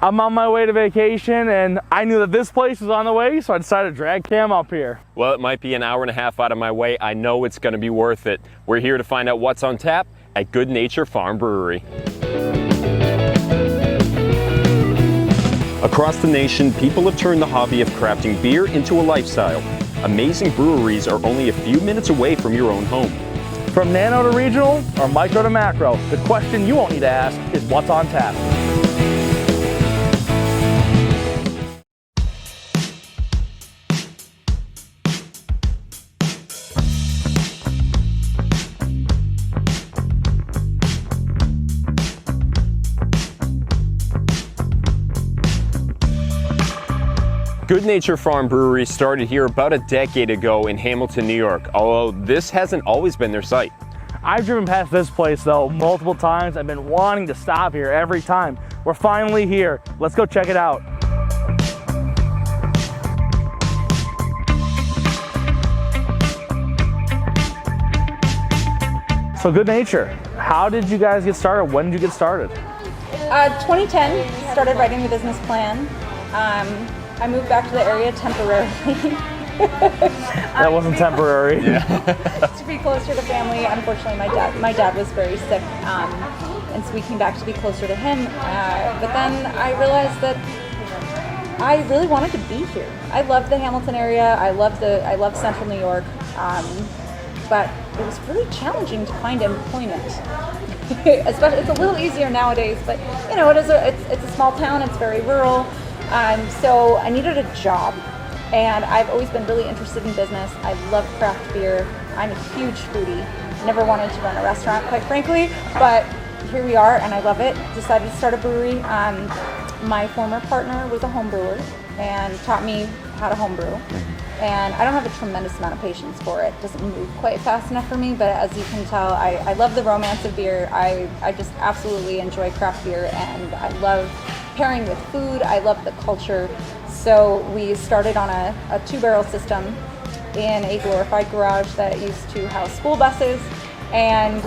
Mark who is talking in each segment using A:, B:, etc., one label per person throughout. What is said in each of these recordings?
A: I'm on my way to vacation and I knew that this place was on the way, so I decided to drag Cam up here.
B: Well, it might be an hour and a half out of my way. I know it's going to be worth it. We're here to find out what's on tap at Good Nature Farm Brewery. Across the nation, people have turned the hobby of crafting beer into a lifestyle. Amazing breweries are only a few minutes away from your own home.
A: From nano to regional or micro to macro, the question you won't need to ask is what's on tap.
B: Good Nature Farm Brewery started here about a decade ago in Hamilton, New York, although this hasn't always been their site.
A: I've driven past this place though multiple times. I've been wanting to stop here every time. We're finally here. Let's go check it out. So Good Nature, how did you guys get started? When did you get started?
C: 2010, started writing the business plan. I moved back to the area temporarily.
A: That wasn't temporary.
C: To be closer to family. Unfortunately, my dad was very sick, and so we came back to be closer to him. But then I realized that I really wanted to be here. I love the Hamilton area. I love Central New York, but it was really challenging to find employment. Especially, it's a little easier nowadays, but you know, it's a small town. It's very rural. So I needed a job, and I've always been really interested in business. I love craft beer. I'm a huge foodie. Never wanted to run a restaurant, quite frankly, but here we are, and I love it. Decided to start a brewery. My former partner was a home brewer and taught me how to homebrew. And I don't have a tremendous amount of patience for it. It doesn't move quite fast enough for me, but as you can tell, I love the romance of beer. I just absolutely enjoy craft beer, and I love pairing with food. I love the culture. So we started on a 2-barrel system in a glorified garage that used to house school buses, and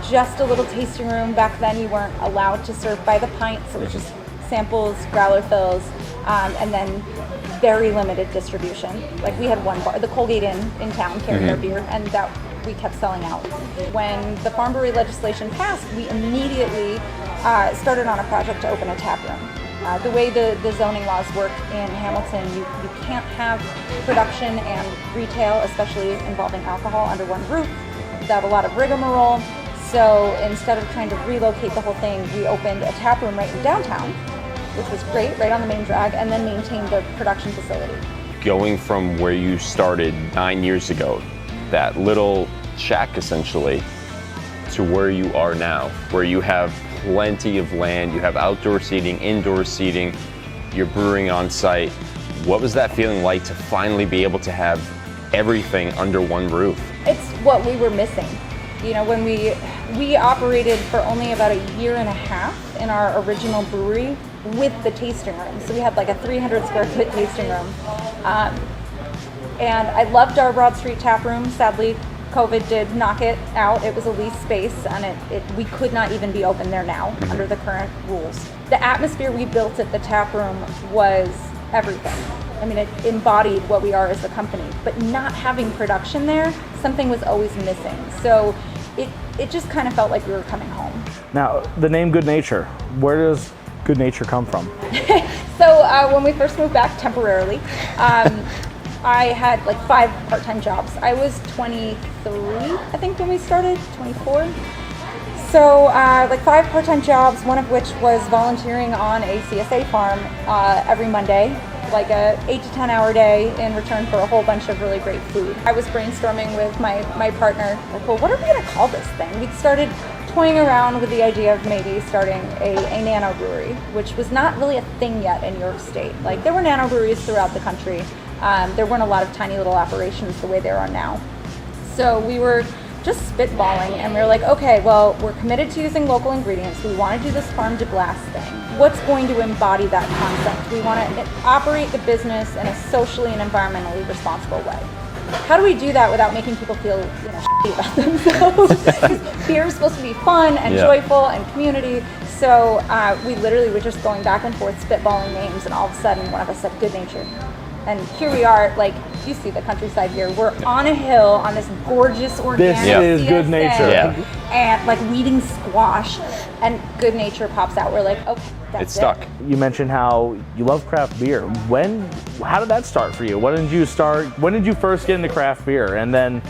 C: just a little tasting room. Back then you weren't allowed to serve by the pint, so it was just samples, growler fills, and then very limited distribution. Like we had one bar, the Colgate in town carried our beer, and that we kept selling out. When the farm brewery legislation passed, we immediately started on a project to open a tap room. The way the zoning laws work in Hamilton, you can't have production and retail, especially involving alcohol, under one roof without a lot of rigmarole. So instead of trying to relocate the whole thing, we opened a tap room right in downtown, which was great, right on the main drag, and then maintained the production facility.
B: Going from where you started 9 years ago, that little shack essentially, to where you are now, where you have plenty of land, you have outdoor seating, indoor seating, you're brewing on site. What was that feeling like to finally be able to have everything under one roof?
C: It's what we were missing. You know, when we operated for only about a year and a half in our original brewery with the tasting room. So we had like a 300 square foot tasting room. And I loved our Broad Street tap room. Sadly, COVID did knock it out. It was a leased space, and we could not even be open there now under the current rules. The atmosphere we built at the tap room was everything. I mean, it embodied what we are as a company, but not having production there, something was always missing. So it just kind of felt like we were coming home.
A: Now, the name Good Nature, where does Good Nature come from?
C: So when we first moved back temporarily, I had like 5 part-time jobs. I was 23, I think, when we started, 24. So like 5 part-time jobs, one of which was volunteering on a CSA farm every Monday, like a 8 to 10 hour day in return for a whole bunch of really great food. I was brainstorming with my partner, like, well, what are we gonna call this thing? We started toying around with the idea of maybe starting a nano brewery, which was not really a thing yet in New York State. Like, there were nano breweries throughout the country. There weren't a lot of tiny little operations the way there are now. So we were just spitballing, and we were like, okay, well, we're committed to using local ingredients. We want to do this farm to glass thing. What's going to embody that concept? We want to operate the business in a socially and environmentally responsible way. How do we do that without making people feel, shitty about themselves? Because beer is supposed to be fun and joyful and community. So we literally were just going back and forth, spitballing names, and all of a sudden one of us said Good Nature. And here we are, like, you see the countryside here. We're on a hill on this gorgeous organic
A: This is Good
C: CSA,
A: Nature.
C: and like weeding squash, and Good Nature pops out. We're like, okay, that's
B: It's stuck.
A: You mentioned how you love craft beer. How did that start for you? When did you first get into craft beer, and then,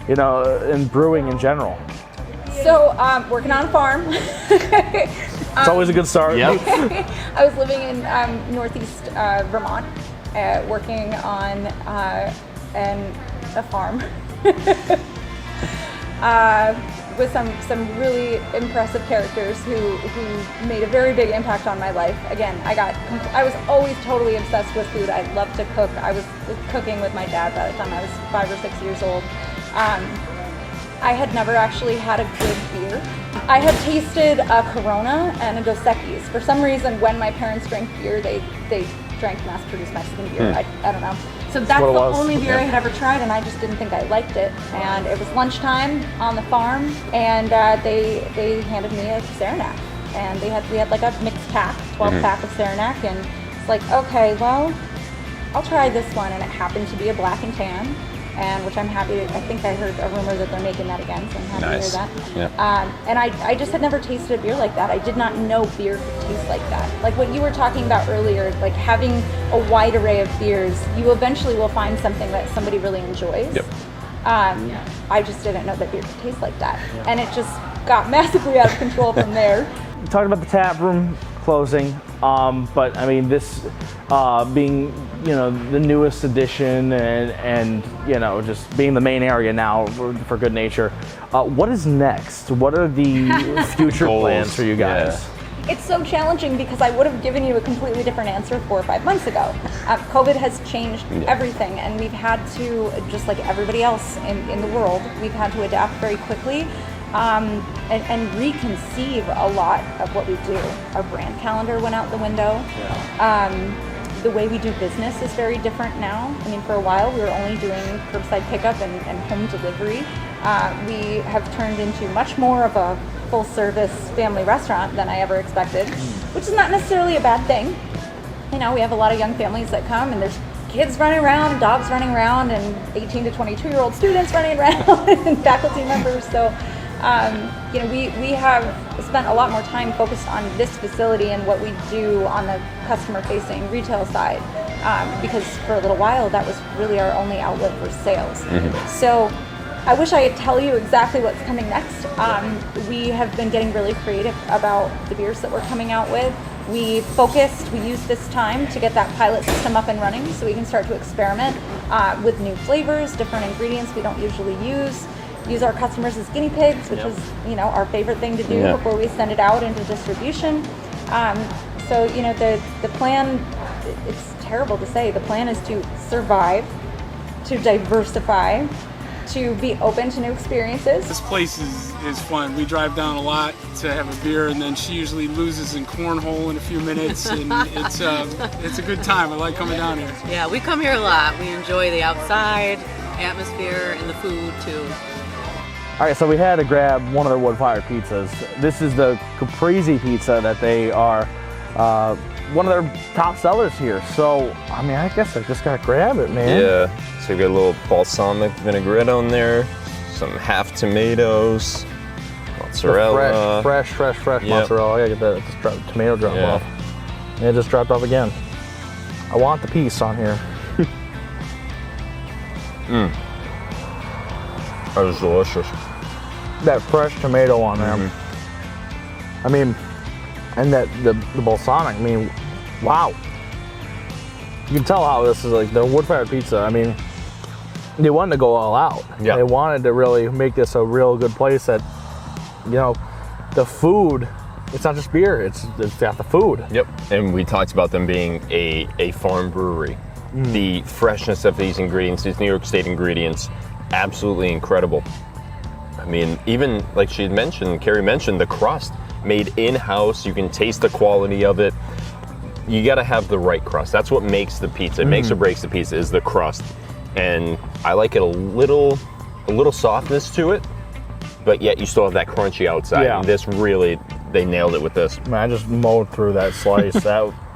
A: you know, in brewing in general?
C: So working on a farm.
A: It's always a good start.
B: Yep.
C: I was living in northeast Vermont, working on a farm with some really impressive characters who made a very big impact on my life. Again, I was always totally obsessed with food. I loved to cook. I was cooking with my dad by the time I was 5 or 6 years old. I had never actually had a good beer. I had tasted a Corona and a Dos Equis. For some reason, when my parents drank beer, they drank mass-produced Mexican beer. I don't know. So that's the only beer I had ever tried, and I just didn't think I liked it. And it was lunchtime on the farm, and they handed me a Saranac. And we had like a mixed pack, 12-pack of Saranac, and it's like, okay, well, I'll try this one. And it happened to be a black and tan. And which I'm happy to, I think I heard a rumor that they're making that again, so I'm happy to hear that.
B: Yeah.
C: And I just had never tasted a beer like that. I did not know beer could taste like that. Like what you were talking about earlier, like having a wide array of beers, you eventually will find something that somebody really enjoys.
B: Yep.
C: I just didn't know that beer could taste like that. Yeah. And it just got massively out of control from there.
A: You talked about the tap room closing, but I mean, this being, you know, the newest edition and you know, just being the main area now for Good Nature, what is next? What are the future plans for you guys?
C: Yeah. It's so challenging because I would have given you a completely different answer 4 or 5 months ago. COVID has changed everything, and we've had to, just like everybody else in the world, we've had to adapt very quickly. And reconceive a lot of what we do. Our brand calendar went out the window. Yeah. The way we do business is very different now. I mean, for a while we were only doing curbside pickup and home delivery. We have turned into much more of a full-service family restaurant than I ever expected, which is not necessarily a bad thing. You know, we have a lot of young families that come, and there's kids running around, dogs running around, and 18 to 22-year-old students running around, and faculty members. So. You know, we have spent a lot more time focused on this facility and what we do on the customer-facing retail side, because for a little while that was really our only outlet for sales. So I wish I could tell you exactly what's coming next. We have been getting really creative about the beers that we're coming out with. We used this time to get that pilot system up and running so we can start to experiment with new flavors, different ingredients we don't usually use our customers as guinea pigs, which is, you know, our favorite thing to do before we send it out into distribution. So, you know, the plan, it's terrible to say, the plan is to survive, to diversify, to be open to new experiences.
D: This place is fun. We drive down a lot to have a beer, and then she usually loses in cornhole in a few minutes, and it's a good time. I like coming down here.
E: Yeah, we come here a lot. We enjoy the outside atmosphere and the food too.
A: All right, so we had to grab one of their wood-fired pizzas. This is the Caprese pizza that they are one of their top sellers here. So, I mean, I guess I just gotta grab it, man.
B: Yeah, so we got a little balsamic vinaigrette on there, some half tomatoes, mozzarella.
A: Fresh mozzarella. I gotta get that just dropped, tomato drop off. And it just dropped off again. I want the piece on here.
B: That was delicious.
A: That fresh tomato on there. I mean, and that the balsamic. I mean, wow. You can tell how this is like the wood-fired pizza. I mean, they wanted to go all out.
B: Yeah.
A: They wanted to really make this a real good place. That, you know, the food. It's not just beer. It's got the food.
B: Yep. And we talked about them being a farm brewery. The freshness of these ingredients, these New York State ingredients, absolutely incredible. I mean, even like Carrie mentioned, the crust made in-house. You can taste the quality of it. You got to have the right crust. That's what makes the pizza. It makes or breaks the pizza is the crust. And I like it a little softness to it, but yet you still have that crunchy outside.
A: Yeah.
B: And this really, they nailed it with this.
A: Man, I just mowed through that slice.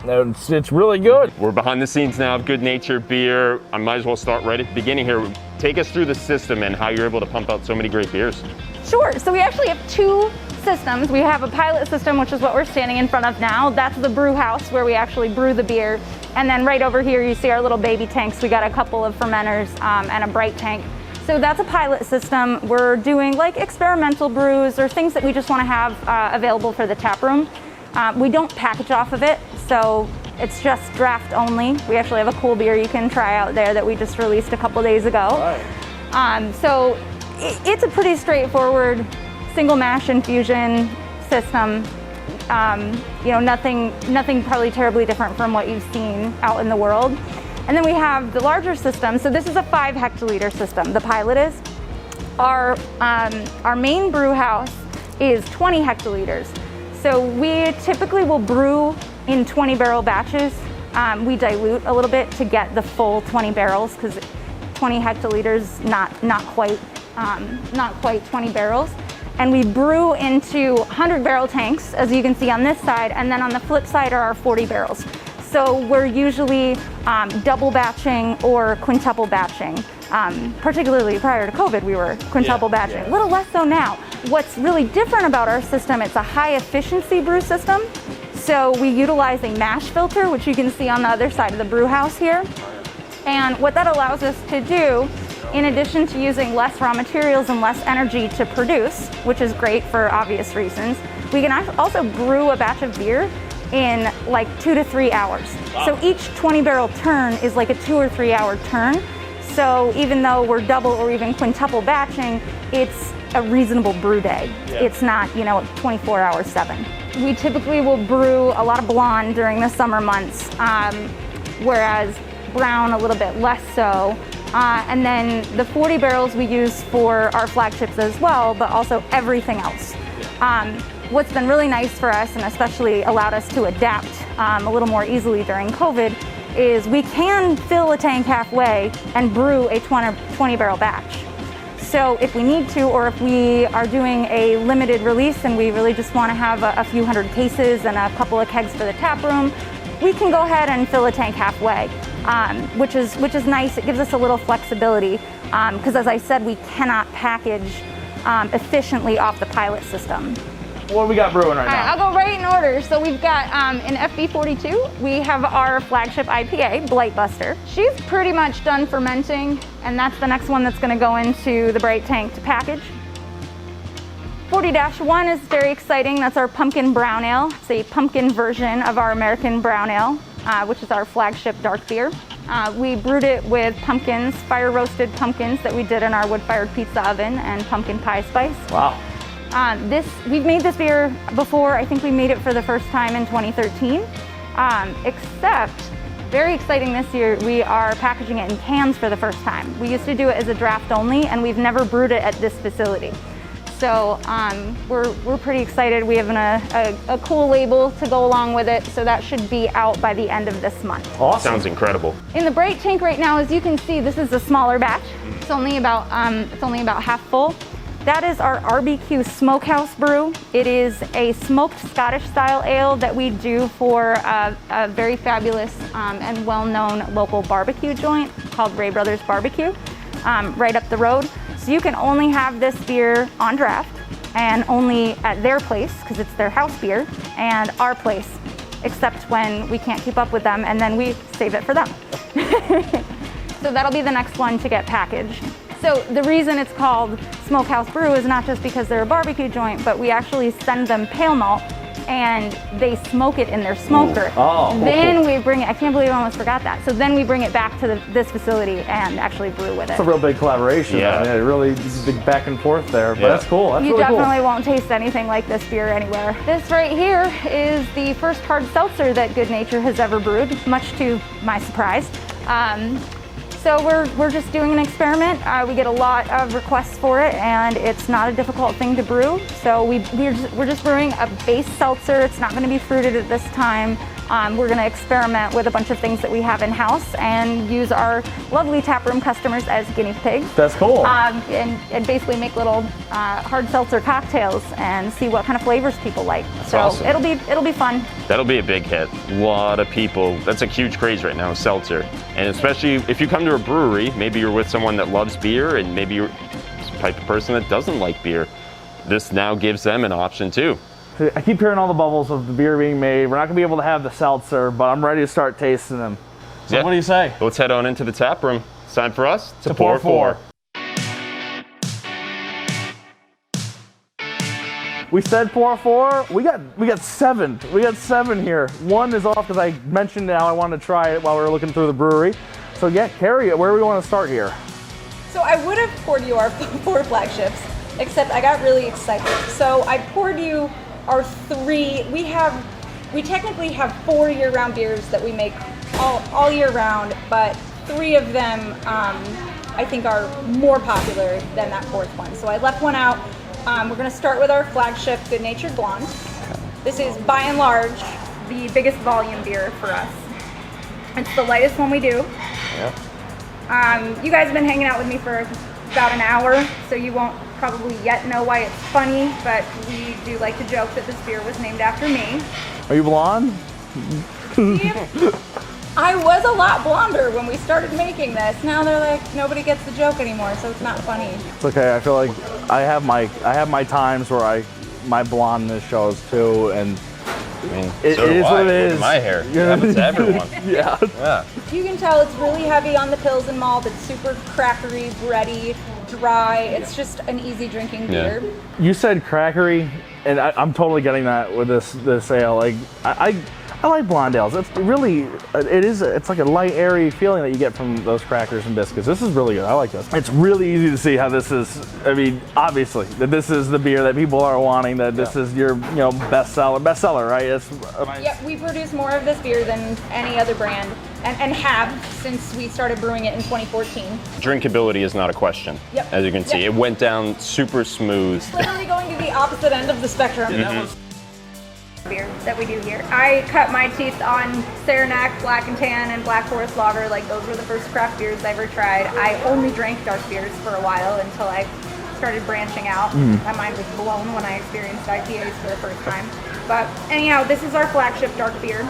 A: It's really good.
B: We're behind the scenes now of Good Nature Beer. I might as well start right at the beginning here. Take us through the system and how you're able to pump out so many great beers.
C: Sure. So we actually have two systems. We have a pilot system, which is what we're standing in front of now. That's the brew house where we actually brew the beer. And then right over here, you see our little baby tanks. We got a couple of fermenters and a bright tank. So that's a pilot system. We're doing like experimental brews or things that we just want to have available for the tap room. We don't package off of it, so it's just draft only. We actually have a cool beer you can try out there that we just released a couple days ago.
A: Right.
C: So it's a pretty straightforward single mash infusion system. Nothing probably terribly different from what you've seen out in the world. And then we have the larger system. So this is a 5 hectoliter system. The pilot is. Our main brew house is 20 hectoliters. So we typically will brew in 20 barrel batches. We dilute a little bit to get the full 20 barrels because 20 hectoliters not quite 20 barrels. And we brew into 100 barrel tanks, as you can see on this side, and then on the flip side are our 40 barrels. So we're usually double batching or quintuple batching. Particularly prior to COVID, we were quintuple batching. A little less so now. What's really different about our system, it's a high efficiency brew system. So we utilize a mash filter, which you can see on the other side of the brew house here. And what that allows us to do, in addition to using less raw materials and less energy to produce, which is great for obvious reasons, we can also brew a batch of beer in like 2 to 3 hours. Wow. So each 20 barrel turn is like a 2 or 3 hour turn. So even though we're double or even quintuple batching, it's a reasonable brew day. Yeah. It's not, 24 hours 7. We typically will brew a lot of blonde during the summer months, whereas brown a little bit less so. And then the 40 barrels we use for our flagships as well, but also everything else. What's been really nice for us, and especially allowed us to adapt a little more easily during COVID, is we can fill a tank halfway and brew a 20 barrel batch. So if we need to, or if we are doing a limited release and we really just want to have a few hundred cases and a couple of kegs for the tap room, we can go ahead and fill a tank halfway, which is nice. It gives us a little flexibility because, as I said, we cannot package efficiently off the pilot system.
A: What do we got brewing right now?
C: I'll go right in order. So we've got in FB42, we have our flagship IPA, Blightbuster. She's pretty much done fermenting, and that's the next one that's going to go into the bright tank to package. 40-1 is very exciting. That's our pumpkin brown ale. It's a pumpkin version of our American brown ale, which is our flagship dark beer. We brewed it with pumpkins, fire roasted pumpkins that we did in our wood-fired pizza oven, and pumpkin pie spice.
A: Wow.
C: We've made this beer before. I think we made it for the first time in 2013. Except, very exciting this year, we are packaging it in cans for the first time. We used to do it as a draft only, and we've never brewed it at this facility. So we're pretty excited. We have a cool label to go along with it, so that should be out by the end of this month.
A: Awesome.
B: Sounds incredible.
C: In the bright tank right now, as you can see, this is a smaller batch. It's only about half full. That is our RBQ Smokehouse brew. It is a smoked Scottish style ale that we do for a very fabulous and well-known local barbecue joint called Ray Brothers Barbecue, right up the road. So you can only have this beer on draft and only at their place because it's their house beer, and our place, except when we can't keep up with them, and then we save it for them. So that'll be the next one to get packaged. So the reason it's called Smokehouse Brew is not just because they're a barbecue joint, but we actually send them pale malt and they smoke it in their smoker.
A: Oh.
C: Then we bring it, I can't believe I almost forgot that. So then we bring it back to this facility and actually brew with it.
A: It's a real big collaboration.
B: Yeah.
A: I mean, it really is a big back and forth there, but that's cool. That's
C: You
A: really
C: definitely
A: cool.
C: won't taste anything like this beer anywhere. This right here is the first hard seltzer that Good Nature has ever brewed, much to my surprise. So we're just doing an experiment. We get a lot of requests for it, and it's not a difficult thing to brew. So we're just brewing a base seltzer. It's not going to be fruited at this time. We're going to experiment with a bunch of things that we have in-house and use our lovely taproom customers as guinea pigs.
A: That's cool.
C: And basically make little hard seltzer cocktails and see what kind of flavors people like. So
B: awesome.
C: it'll be fun.
B: That'll be a big hit. A lot of people, that's a huge craze right now, seltzer. And especially if you come to a brewery, maybe you're with someone that loves beer and maybe you're the type of person that doesn't like beer. This now gives them an option too.
A: I keep hearing all the bubbles of the beer being made. We're not gonna be able to have the seltzer, but I'm ready to start tasting them. So what do you say?
B: Let's head on into the tap room. It's time for us to
A: pour four. We said pour four. We got seven. We got seven here. One is off because I mentioned how I wanted to try it while we were looking through the brewery. So yeah, carry it. Where do we want to start here?
C: So I would have poured you our 4 flagships, except I got really excited. So I poured you our 3. We technically have 4 year-round beers that we make all year round, but 3 of them I think are more popular than that 4th one. So I left one out. We're going to start with our flagship Good Natured Blonde. This is by and large the biggest volume beer for us. It's the lightest one we do.
B: Yeah.
C: You guys have been hanging out with me for about an hour, so you won't probably yet know why it's funny, but we do like to joke that this beer was named after me.
A: Are you blonde?
C: I was a lot blonder when we started making this. Now they're like, nobody gets the joke anymore, so it's not funny.
A: It's okay. I feel like I have my times where my blondness shows too, and
B: I mean,
A: it is what it is.
B: Look at my hair. It happens to everyone.
A: Yeah.
C: You can tell it's really heavy on the pills and malt. It's super crackery, bready, dry. It's just an easy drinking beer.
A: You said crackery, and I'm totally getting that with this ale. Like I like blonde ales. It's really, it's like a light, airy feeling that you get from those crackers and biscuits. This is really good. I like this. It's really easy to see how this is, I mean, obviously, that this is the beer that people are wanting, that this is your, bestseller, right?
C: Yep, we produce more of this beer than any other brand, and have since we started brewing it in 2014.
B: Drinkability is not a question, as you can see. It went down super smooth.
C: It's literally going to the opposite end of the spectrum. Beer that we do here. I cut my teeth on Saranac, Black and Tan, and Black Forest Lager. Like, those were the first craft beers I ever tried. I only drank dark beers for a while until I started branching out. My mind was blown when I experienced IPAs for the first time. But anyhow, this is our flagship dark beer.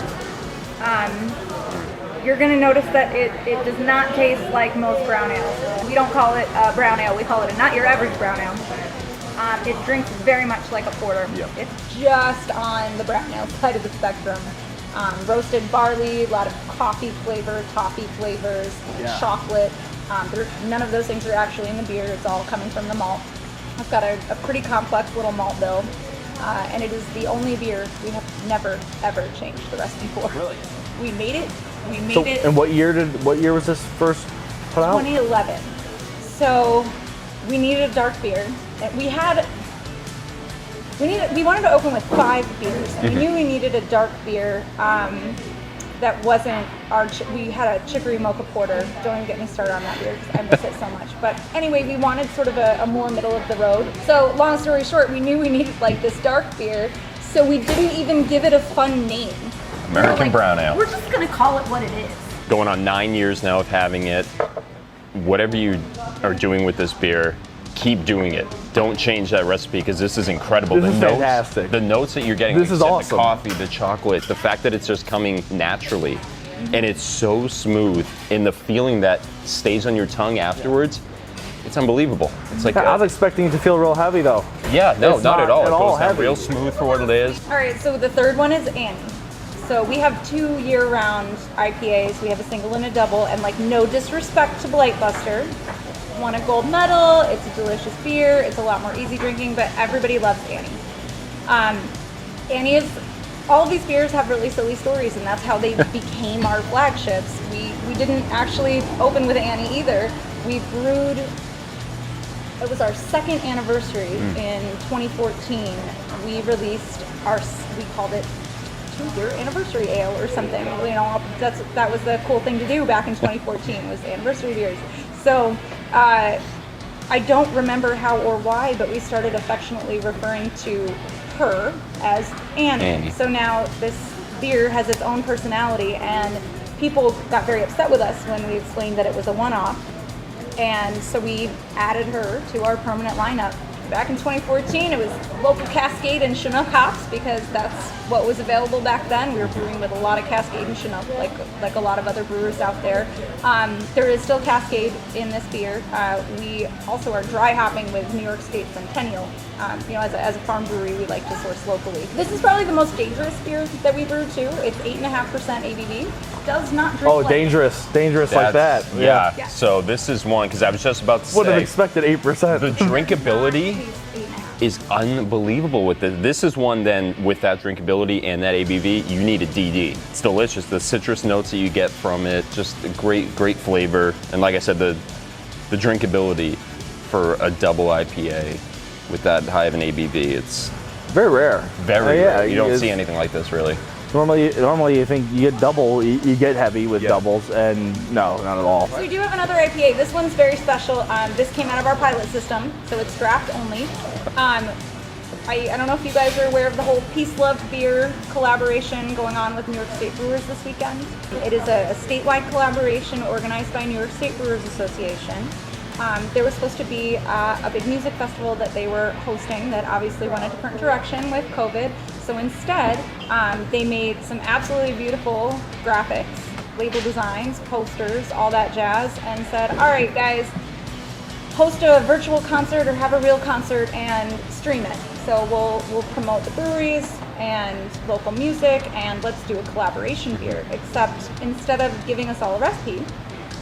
C: You're going to notice that it does not taste like most brown ales. We don't call it a brown ale, we call it a not your average brown ale. It drinks very much like a porter. It's just on the brown ale side of the spectrum. Roasted barley, a lot of coffee flavor, toffee flavors, chocolate. None of those things are actually in the beer. It's all coming from the malt. I've got a pretty complex little malt bill, and it is the only beer we have never ever changed the recipe for. Really? We made it.
A: And what year was this first put out?
C: 2011. So we needed a dark beer. We wanted to open with 5 beers, and we knew we needed a dark beer that wasn't we had a chicory mocha porter. Don't even get me started on that beer because I miss it so much. But anyway, we wanted sort of a more middle of the road. So long story short, we knew we needed like this dark beer, so we didn't even give it a fun name.
B: American Brown Ale.
C: We're just gonna call it what it is.
B: Going on 9 years now of having it. Whatever you are doing with this beer, keep doing it. Don't change that recipe because this is incredible.
A: This is fantastic.
B: The notes that you're getting,
A: this is awesome.
B: The coffee, the chocolate, the fact that it's just coming naturally, and it's so smooth, and the feeling that stays on your tongue afterwards, it's unbelievable. It's like
A: I was expecting it to feel real heavy though.
B: Yeah, no,
A: it's
B: not at all. It goes down
A: heavy.
B: real smooth for what it is.
C: All right, so the third one is Annie. So we have 2 year-round IPAs. We have a single and a double, and like no disrespect to Blightbuster, won a gold medal. It's a delicious beer. It's a lot more easy drinking, but everybody loves Annie. Annie is, all of these beers have really silly stories, and that's how they became our flagships. We didn't actually open with Annie either. We brewed, it was our 2nd anniversary in 2014. We released we called it 2-year anniversary ale or something. You know, that was the cool thing to do back in 2014 was anniversary beers. So I don't remember how or why, but we started affectionately referring to her as Annie. So now beer has its own personality, and people got very upset with us when we explained that it was a one-off. And so we added her to our permanent lineup. Back in 2014, it was local Cascade and Chinook hops because that's what was available back then. We were brewing with a lot of Cascade and Chinook, like a lot of other brewers out there. There is still Cascade in this beer. We also are dry hopping with New York State Centennial. As a farm brewery, we like to source locally. This is probably the most dangerous beer that we brew too. It's 8.5% ABV. Does not drink.
A: Oh,
C: like
A: dangerous like that.
B: Yeah. So this is one, because I was just about to
A: Would have
B: say,
A: expected 8%.
B: the drinkability is unbelievable with this. This is one then with that drinkability and that ABV, you need a DD. It's delicious. The citrus notes that you get from it, just a great flavor. And like I said, the drinkability for a double IPA with that high of an ABV, it's
A: very rare.
B: Very rare. You don't see anything like this, really.
A: Normally you think you get double, you get heavy with doubles, and no, not at all.
C: So we do have another IPA. This one's very special. This came out of our pilot system, so it's draft only. I don't know if you guys are aware of the whole Peace Love Beer collaboration going on with New York State Brewers this weekend. It is a statewide collaboration organized by New York State Brewers Association. There was supposed to be a big music festival that they were hosting that obviously went a different direction with COVID. So instead, they made some absolutely beautiful graphics, label designs, posters, all that jazz, and said, all right, guys, host a virtual concert or have a real concert and stream it. So we'll promote the breweries and local music, and let's do a collaboration beer. Except instead of giving us all a recipe,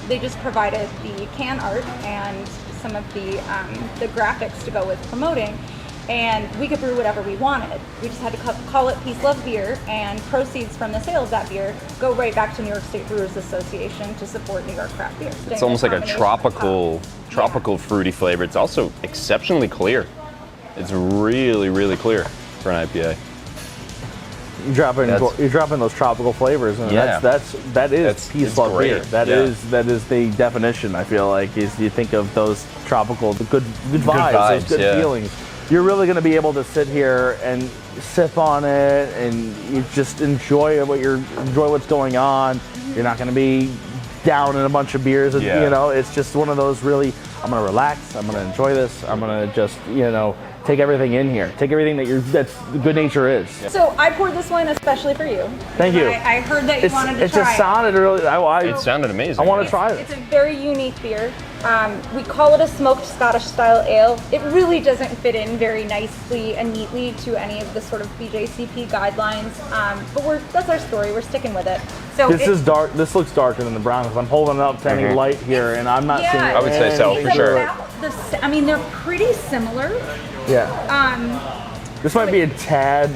C: they just provided the can art and some of the graphics to go with promoting, and we could brew whatever we wanted. We just had to call it Peace Love Beer, and proceeds from the sale of that beer go right back to New York State Brewers Association to support New York craft beer.
B: It's almost like a tropical fruity flavor. It's also exceptionally clear. It's really clear for an IPA.
A: You're dropping those tropical flavors, and that is Peace Love beer. That is the definition. I feel like is you think of those tropical, the good vibes, those good feelings. You're really going to be able to sit here and sip on it, and you just enjoy what's going on. You're not going to be down in a bunch of beers. And, it's just one of those really. I'm going to relax. I'm going to enjoy this. I'm going to just take everything in here. Take everything that's Good Nature is.
C: So I poured this one especially for you.
A: Thank you.
C: I heard that you wanted to try it.
A: It just sounded really.
B: It sounded amazing.
A: I want to try it.
C: It's a very unique beer. We call it a smoked Scottish style ale. It really doesn't fit in very nicely and neatly to any of the sort of BJCP guidelines. But that's our story. We're sticking with it. So
A: this is dark. This looks darker than the brown because I'm holding it up to any light here, and I'm not seeing.
B: I would say so for sure.
C: They're pretty similar.
A: Yeah. This might be a tad.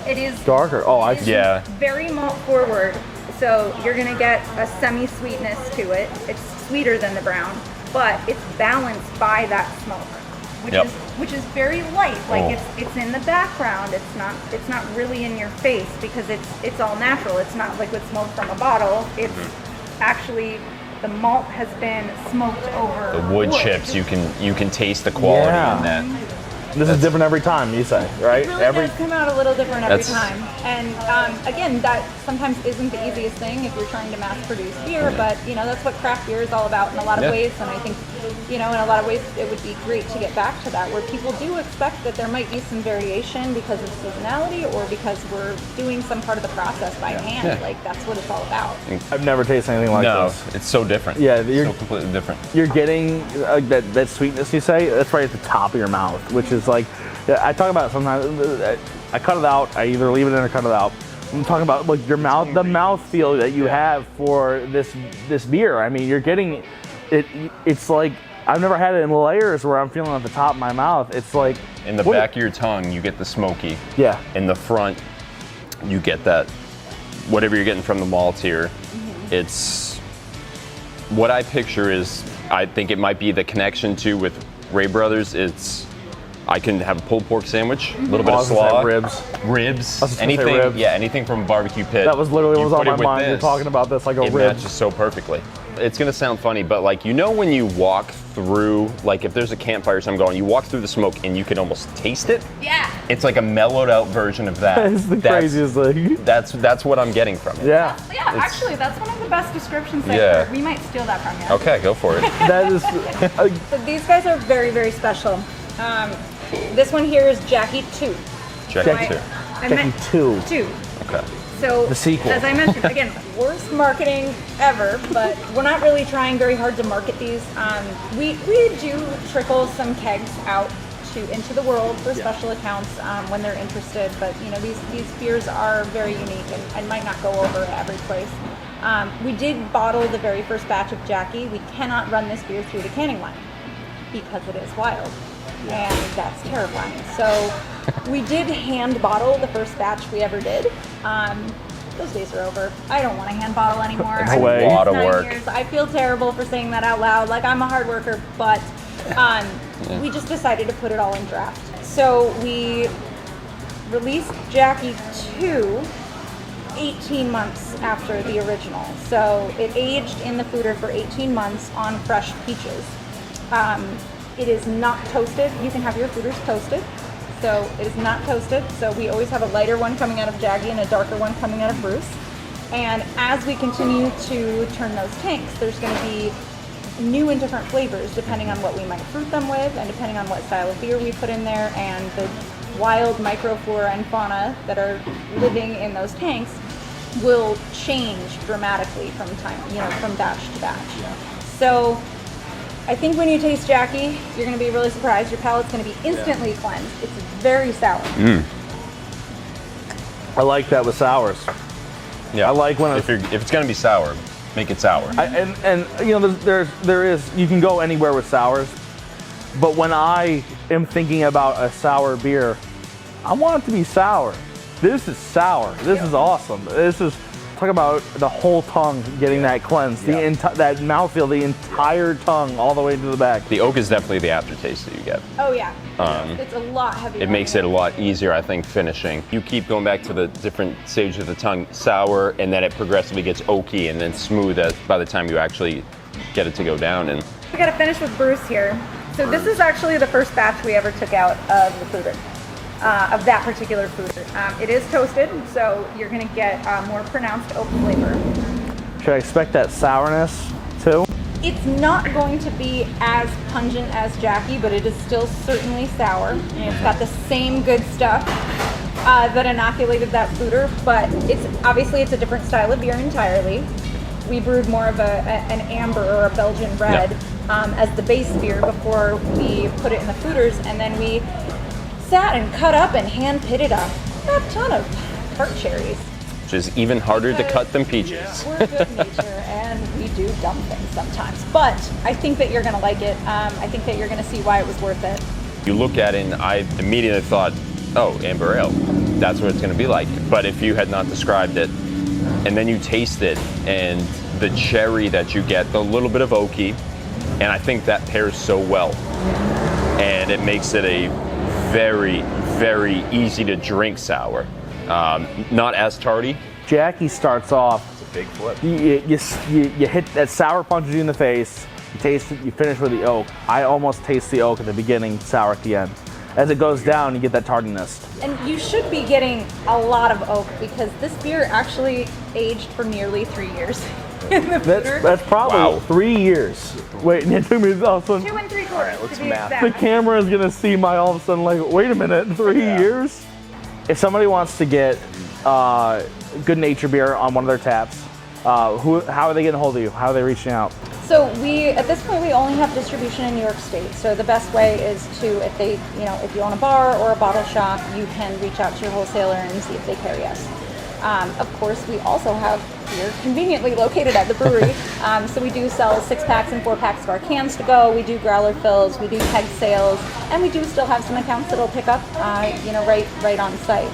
C: It is
A: darker. Oh, I see.
B: Yeah.
C: Very malt forward, so you're gonna get a semi-sweetness to it. It's sweeter than the brown, but it's balanced by that smoke, which is very light. Like it's in the background. It's not really in your face because it's all natural. It's not liquid smoke from a bottle. It's actually the malt has been smoked over.
B: The wood chips, you can taste the quality in that.
A: This is different every time, you say, right?
C: It really does come out a little different every time. And again, that sometimes isn't the easiest thing if you're trying to mass produce beer, but that's what craft beer is all about in a lot of ways. And I think, in a lot of ways, it would be great to get back to that, where people do expect that there might be some variation because of seasonality or because we're doing some part of the process by hand. Yeah. Like, that's what it's all about.
A: I've never tasted anything like this.
B: No, it's so different.
A: Yeah,
B: it's so completely different.
A: You're getting that sweetness, you say, that's right at the top of your mouth, which is like, I talk about it sometimes, I cut it out, I either leave it in or cut it out. I'm talking about like your mouth, the mouth feel that you have for this beer. I mean, you're getting it. It's like I've never had it in layers where I'm feeling at the top of my mouth. It's like
B: in the back of your tongue, you get the smoky.
A: Yeah.
B: In the front, you get that whatever you're getting from the malts here. Mm-hmm. It's what I picture is I think it might be the connection to with Ray Brothers. I can have a pulled pork sandwich, a little bit of slaw, ribs, anything. Ribs. Yeah, anything from a barbecue pit.
A: That was literally what was on my mind. You're talking about this like a rib.
B: It matches so perfectly. it's gonna sound funny, but like, you know when you walk through, like if there's a campfire or something going, you walk through the smoke and you can almost taste it?
C: Yeah.
B: It's like a mellowed out version of that.
A: That is the craziest thing.
B: That's what I'm getting from it.
A: Yeah.
C: Yeah, actually, that's one of the best descriptions I've
B: Yeah.
C: heard. We might steal that from you.
B: Okay, go for it.
A: That is.
C: So these guys are very, very special. This one here is Jacky 2.
B: Jacky 2.
A: Jacky 2.
C: 2.
B: Okay.
C: So
A: The sequel.
C: as I mentioned, again, worst marketing ever, but we're not really trying very hard to market these. We do trickle some kegs out into the world for special accounts when they're interested, but you know, these beers are very unique and might not go over every place. We did bottle the very first batch of Jacky. We cannot run this beer through the canning line because it is wild. And that's terrifying. So we did hand bottle the first batch we ever did. Those days are over. I don't want to hand bottle anymore.
B: It's
A: a
B: lot of
C: 9
B: work.
C: years. I feel terrible for saying that out loud. Like, I'm a hard worker, but we just decided to put it all in draft. So we released Jacky 2 18 months after the original. So it aged in the foeder for 18 months on fresh peaches. It is not toasted. You can have your foeders toasted. So it is not toasted. So we always have a lighter one coming out of Jacky and a darker one coming out of Bruce. And as we continue to turn those tanks, there's going to be new and different flavors depending on what we might fruit them with and depending on what style of beer we put in there and the wild microflora and fauna that are living in those tanks will change dramatically from batch to batch. So I think when you taste Jacky, you're going to be really surprised. Your palate's going to be instantly cleansed. It's very sour.
A: I like that with sours.
B: Yeah.
A: I like when
B: if it's gonna be sour, make it sour.
A: And you know, there is you can go anywhere with sours, but when I am thinking about a sour beer, I want it to be sour. This is sour. This is awesome. This is talk about the whole tongue getting that cleansed, that mouthfeel, the entire tongue all the way to the back.
B: The oak is definitely the aftertaste that you get.
C: Oh yeah, it's a lot heavier.
B: It makes it a lot easier, I think, finishing. You keep going back to the different stages of the tongue, sour, and then it progressively gets oaky and then smooth by the time you actually get it to go down. And
C: We got to finish with Bruce here. So this is actually the first batch we ever took out of the foeder. Of that particular foeder. It is toasted, so you're going to get more pronounced oak flavor.
A: Should I expect that sourness too?
C: It's not going to be as pungent as Jacky, but it is still certainly sour. And it's got the same good stuff that inoculated that foeder, but it's a different style of beer entirely. We brewed more of an amber or a Belgian red as the base beer before we put it in the foeders, and then we sat and cut up and hand pitted up a ton of tart cherries.
B: which is even harder to cut than peaches.
C: We're good nature and we do dumb things sometimes, but I think that you're gonna like it. I think that you're gonna see why it was worth it.
B: You look at it and I immediately thought, oh, amber ale, that's what it's gonna be like. But if you had not described it, and then you taste it, and the cherry that you get, the little bit of oaky, and I think that pairs so well. And it makes it a very, very easy to drink sour. Not as tardy.
A: Jacky starts off.
B: It's a big flip.
A: You hit that sour, punches you in the face. You taste it. You finish with the oak. I almost taste the oak at the beginning, sour at the end. As it goes down, you get that tardiness.
C: And you should be getting a lot of oak because this beer actually aged for nearly 3 years.
A: That's probably 3 years. Wait, it took me all of a sudden.
C: 2 3/4.
B: right, let's math.
A: The camera is gonna see my all of a sudden like, wait a minute, 3 years? If somebody wants to get Good Nature beer on one of their taps, how are they getting a hold of you? How are they reaching out?
C: So at this point, we only have distribution in New York State. So the best way is to, if you own a bar or a bottle shop, you can reach out to your wholesaler and see if they carry us. Of course, we also have beer conveniently located at the brewery. So we do sell 6-packs and 4-packs of our cans to go. We do growler fills, we do keg sales, and we do still have some accounts that'll pick up, right on site.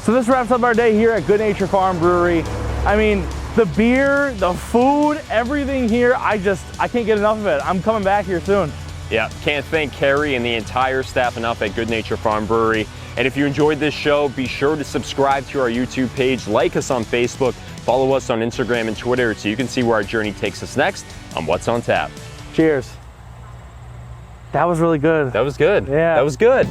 A: So this wraps up our day here at Good Nature Farm Brewery. I mean, the beer, the food, everything here, I can't get enough of it. I'm coming back here soon.
B: Yeah, can't thank Carrie and the entire staff enough at Good Nature Farm Brewery. And if you enjoyed this show, be sure to subscribe to our YouTube page, like us on Facebook, follow us on Instagram and Twitter so you can see where our journey takes us next on What's on Tap.
A: Cheers. That was really good.
B: That was good.
A: Yeah.
B: That was good.